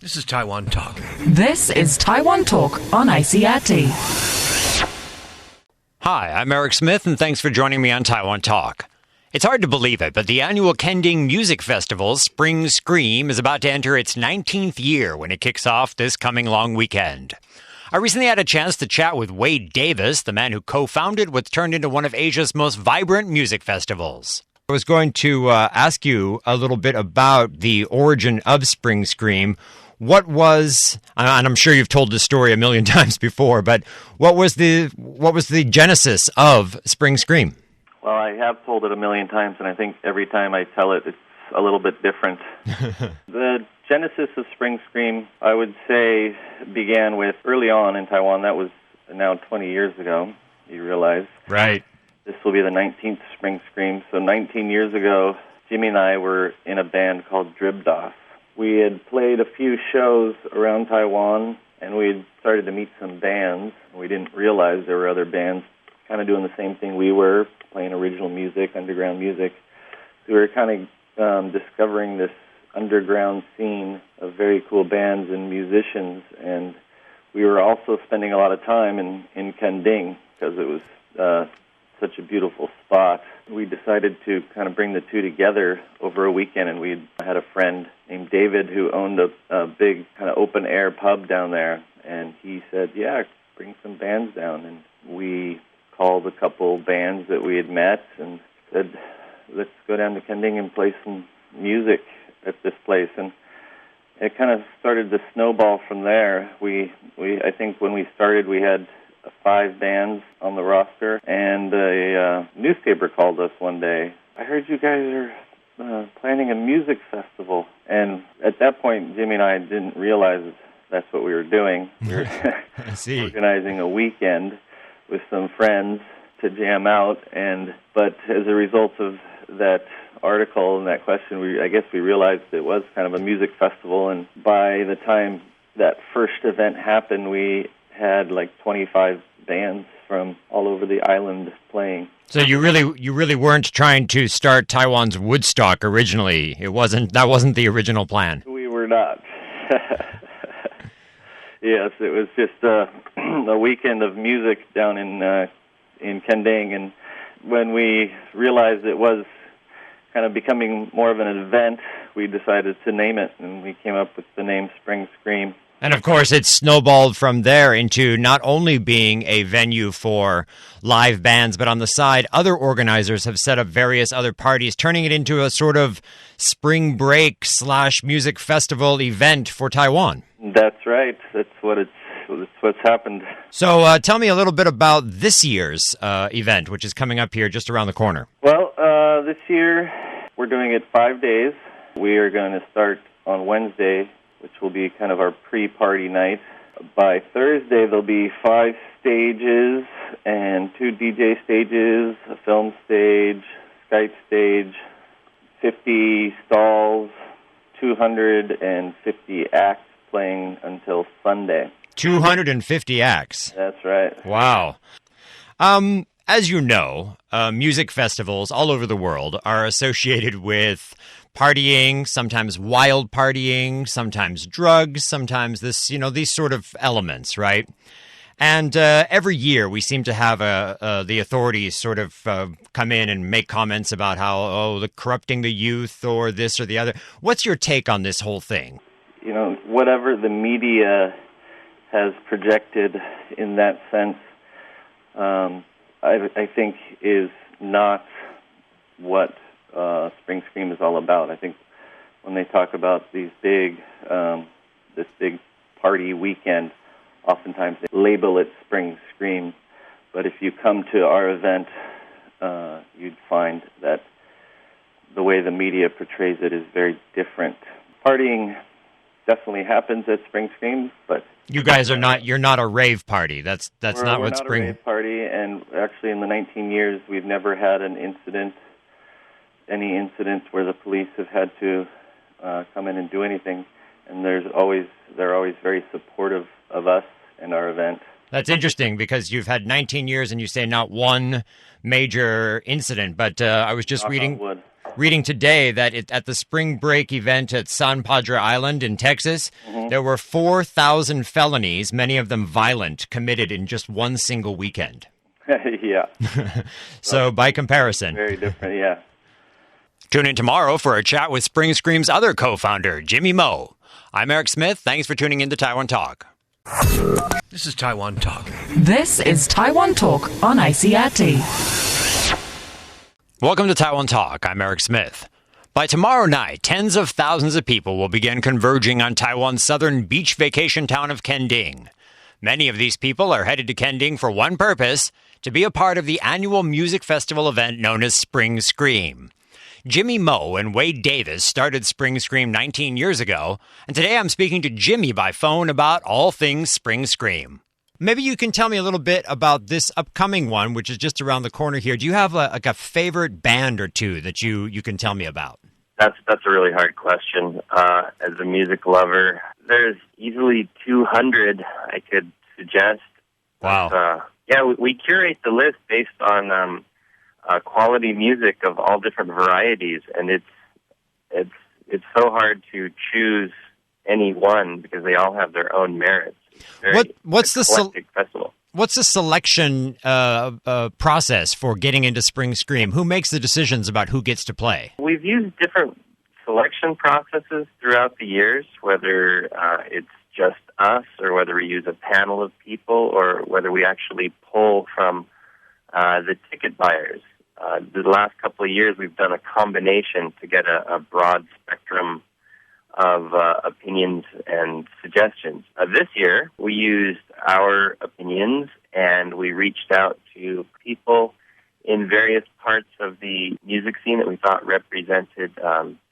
This is Taiwan Talk. This is Taiwan Talk on ICRT. Hi, I'm Eric Smith, and thanks for joining me on Taiwan Talk. It's hard to believe it, but the annual Gettin Music Festival, Spring Scream, is about to enter its 19th year when it kicks off this coming long weekend. I recently had a chance to chat with Wade Davis, the man who co-founded what's turned into one of Asia's most vibrant music festivals. I was going to ask you a little bit about the origin of Spring Scream. What was, and I'm sure you've told this story a million times before, but what was the genesis of Spring Scream? Well, I have told it a million times, and I think every time I tell it, it's a little bit different. The genesis of Spring Scream, I would say, began with early on in Taiwan. That was now 20 years ago, you realize. Right. This will be the 19th Spring Scream. So 19 years ago, Jimmy and I were in a band called Dribdos. We had played a few shows around Taiwan, and we had started to meet some bands. We didn't realize there were other bands kind of doing the same thing we were, playing original music, underground music. So we were kind of discovering this underground scene of very cool bands and musicians, and we were also spending a lot of time in Gettin because it was such a beautiful spot. We decided to kind of bring the two together over a weekend, and we had a friend named David who owned a big kind of open-air pub down there, and he said, yeah, bring some bands down. And we called a couple bands that we had met and said, let's go down to Gettin and play some music at this place. And it kind of started to snowball from there. I think when we started, we had 5 bands on the roster, and a newspaper called us one day. I heard you guys are planning a music festival. And at that point, Jimmy and I didn't realize that's what we were doing. We were organizing a weekend with some friends to jam out, but as a result of that article and that question, I guess we realized it was kind of a music festival, and by the time that first event happened, we had like 25 bands from all over the island playing. So you really weren't trying to start Taiwan's Woodstock originally. That wasn't the original plan. We were not. Yes, it was just a weekend of music down in Gettin, and when we realized it was kind of becoming more of an event, we decided to name it, and we came up with the name Spring Scream. And of course, it snowballed from there into not only being a venue for live bands, but on the side, other organizers have set up various other parties, turning it into a sort of spring break / music festival event for Taiwan. That's right. That's what's happened. So tell me a little bit about this year's event, which is coming up here just around the corner. Well, this year we're doing it 5 days. We are going to start on Wednesday, which will be kind of our pre-party night. By Thursday, there'll be 5 stages and 2 DJ stages, a film stage, Skype stage, 50 stalls, 250 acts playing until Sunday. 250 acts? That's right. Wow. As you know, music festivals all over the world are associated with partying, sometimes wild partying, sometimes drugs, sometimes these sort of elements, right? And every year we seem to have the authorities sort of come in and make comments about how, the corrupting the youth or this or the other. What's your take on this whole thing? Whatever the media has projected in that sense, I think is not what Spring Scream is all about. I think when they talk about these this big party weekend, oftentimes they label it Spring Scream. But if you come to our event, you'd find that the way the media portrays it is very different. Partying definitely happens at Spring Scream, but you guys are not. You're not a rave party. That's not what we're not Spring. A rave party, and actually, in the 19 years, we've never had any incident where the police have had to come in and do anything. And they're always very supportive of us and our event. That's interesting because you've had 19 years and you say not one major incident. But I was just reading. reading today that at the spring break event at San Padre Island in Texas, there were 4,000 felonies, many of them violent, committed in just one single weekend. Yeah. So by comparison. Very different, yeah. Tune in tomorrow for a chat with Spring Scream's other co-founder, Jimmy Mo. I'm Eric Smith. Thanks for tuning in to Taiwan Talk. This is Taiwan Talk. This is Taiwan Talk on ICRT. Welcome to Taiwan Talk. I'm Eric Smith. By tomorrow night, tens of thousands of people will begin converging on Taiwan's southern beach vacation town of Kending. Many of these people are headed to Kending for one purpose, to be a part of the annual music festival event known as Spring Scream. Jimmy Mo and Wade Davis started Spring Scream 19 years ago, and today I'm speaking to Jimmy by phone about all things Spring Scream. Maybe you can tell me a little bit about this upcoming one, which is just around the corner here. Do you have a favorite band or two that you can tell me about? That's a really hard question. As a music lover, there's easily 200 I could suggest. Wow. But, we curate the list based on quality music of all different varieties, and it's so hard to choose any one because they all have their own merits. What's the festival? What's the selection process for getting into Spring Scream? Who makes the decisions about who gets to play? We've used different selection processes throughout the years, whether it's just us or whether we use a panel of people or whether we actually pull from the ticket buyers. The last couple of years, we've done a combination to get a broad spectrum of opinions and suggestions. This year, we used our opinions and we reached out to people in various parts of the music scene that we thought represented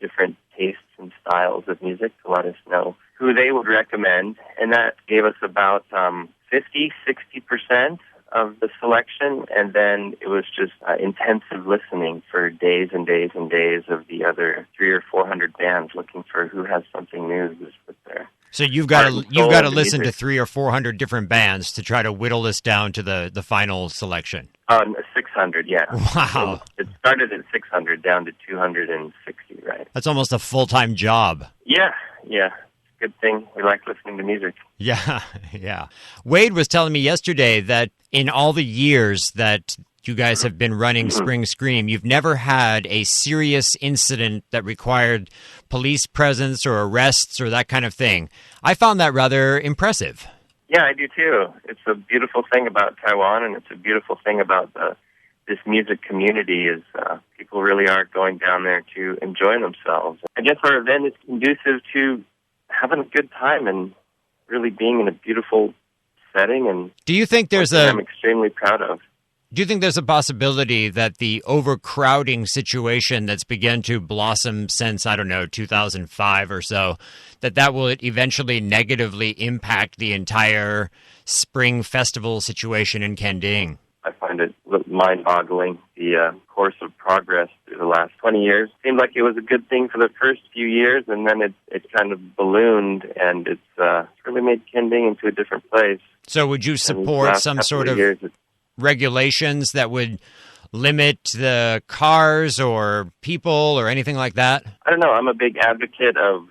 different tastes and styles of music to let us know who they would recommend. And that gave us about 50-60% of the selection, and then it was just intensive listening for days and days and days of the other 300 or 400 bands looking for who has something new to put there. So you've got to listen to 300 or 400 different bands to try to whittle this down to the final selection. 600, yeah. Wow. It started at 600 down to 260, right? That's almost a full-time job. Yeah. Good thing we like listening to music. Yeah. Wade was telling me yesterday that in all the years that you guys have been running Spring Scream, you've never had a serious incident that required police presence or arrests or that kind of thing. I found that rather impressive. Yeah, I do too. It's a beautiful thing about Taiwan, and it's a beautiful thing about this music community is people really are going down there to enjoy themselves. I guess our event is conducive to having a good time and really being in a beautiful setting. And do you think I'm extremely proud of. Do you think there's a possibility that the overcrowding situation that's begun to blossom since, 2005 or so, that will eventually negatively impact the entire spring festival situation in Kending? I find it mind-boggling, the course of progress through the last 20 years. Seemed like it was a good thing for the first few years, and then it kind of ballooned, and it's really made Kending into a different place. So would you support some sort of regulations that would limit the cars or people or anything like that? I don't know. I'm a big advocate of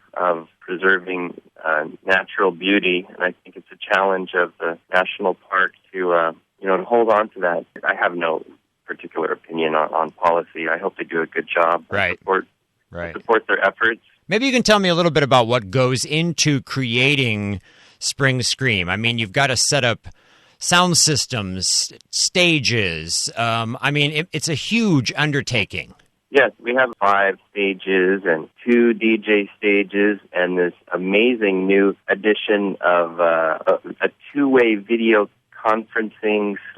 preserving natural beauty, and I think it's a challenge of the national park to hold on to that. I have no particular opinion on policy. I hope they do a good job. Right. Support their efforts. Maybe you can tell me a little bit about what goes into creating Spring Scream. I mean, you've got to set up sound systems, stages. It's a huge undertaking. Yes, we have 5 stages and 2 DJ stages and this amazing new addition of a two-way video conferencing /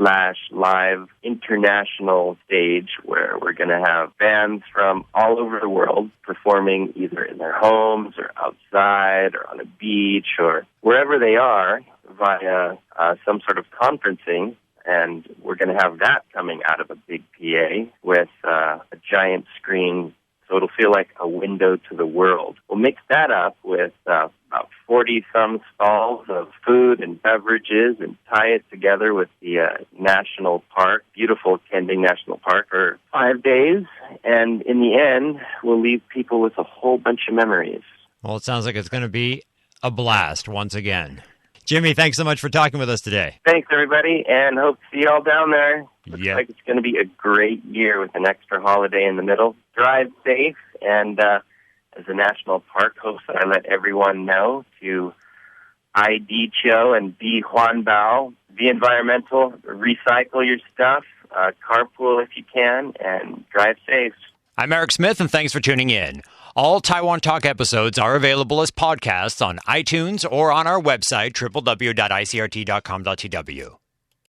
live international stage where we're going to have bands from all over the world performing either in their homes or outside or on a beach or wherever they are via some sort of conferencing. And we're going to have that coming out of a big PA with a giant screen, so it'll feel like a window to the world. We'll mix that up with about 40-some stalls of food and beverages and tie it together with the national park, beautiful Gettin National Park, for 5 days. And in the end, we'll leave people with a whole bunch of memories. Well, it sounds like it's going to be a blast once again. Jimmy, thanks so much for talking with us today. Thanks, everybody, and hope to see you all down there. Looks Yeah. like it's going to be a great year with an extra holiday in the middle. Drive safe, and as a national park host, I let everyone know to ID Cho and be Huan Bao, be environmental, recycle your stuff, carpool if you can, and drive safe. I'm Eric Smith, and thanks for tuning in. All Taiwan Talk episodes are available as podcasts on iTunes or on our website, www.icrt.com.tw.